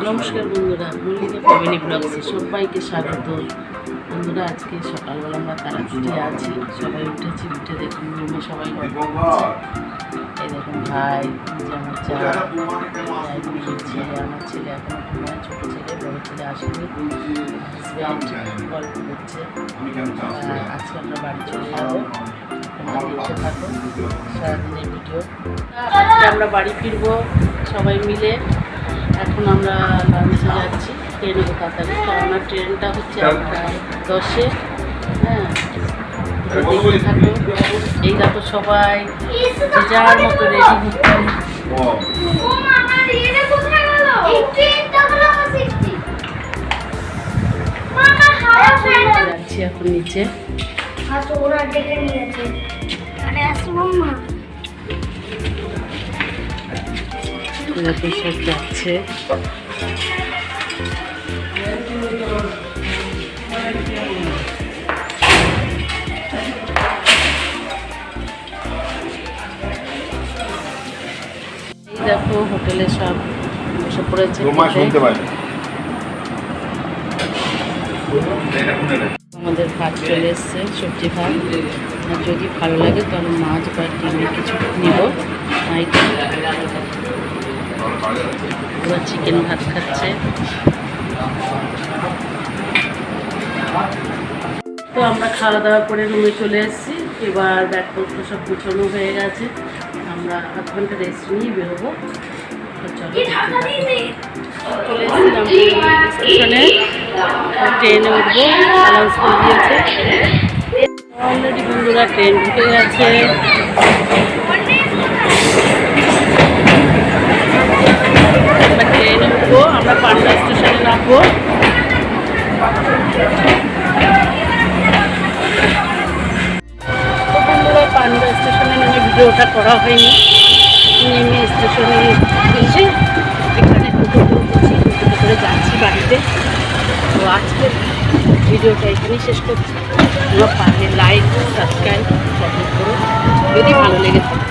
নমস্কার বন্ধুরা, মল্লিকা ফ্যামিলি ব্লগসে সবাইকে স্বাগত। বন্ধুরা, আজকে সকালবেলা আমরা তাড়াতাড়ি আছি, সবাই উঠেছি। উঠে দেখুন রুমে সবাই গল্প করছে। এই দেখুন ভাই, আমার চা, ছেলে, আমার ছেলে এখনো ঘুমায়, ছোটো ছেলে, বড়ো ছেলে আসেনি, হাজব্যান্ড গল্প করছে। আজকে আমরা বাড়ি চলে যাবো, তোমরা দেখতে থাকো সারাদিনের ভিডিও। আজকে আমরা বাড়ি ফিরবো সবাই মিলে। এখন আমরা লাঞ্চে যাচ্ছি, ট্রেনে তাড়াতাড়ি, কেননা ট্রেনটা হচ্ছে 8:10। হ্যাঁ, দেখতে থাকো। এই দেখো সবাই যে যার মতো রেডি হচ্ছে। যাচ্ছি এখন নিচে। দেখো সব যাচ্ছে। এই দেখো হোটেলে সব বসে পড়েছে। আমাদের ভাত চলে এসছে, সবজি ভাত। আর যদি ভালো লাগে তাহলে মাছ বা ডিমের কিছু নিব। ওরা চিকেন ভাত খাচ্ছে। তো আমরা খাওয়া দাওয়া করে রুমে চলে এসেছি। এবার ব্যাগপত্র সব গুছানো হয়ে গেছে। আমরা 8 ঘন্টা রেস্ট নিয়ে বেরোবো। চলো, চলে এসেছিলাম স্টেশনে, ট্রেনে উঠবো, অ্যানাউন্স করে দিয়েছে অলরেডি। বন্ধুরা, ট্রেন ঢুকে গেছে। ট্রেনে উঠবো, আমরা পান্ডা স্টেশনে নামবো। তো বন্ধুরা, পান্ডা স্টেশনে নেমে ভিডিওটা করা হয়নি। নেমে স্টেশনে এসে এখানে টোটো করছি, টোটো করে যাচ্ছি বাড়িতে। তো আজকের ভিডিওটা এখানেই শেষ করছি। তোমরা পারলে লাইক, সাবস্ক্রাইব, কমেন্ট করো যদি ভালো লেগে থাকে।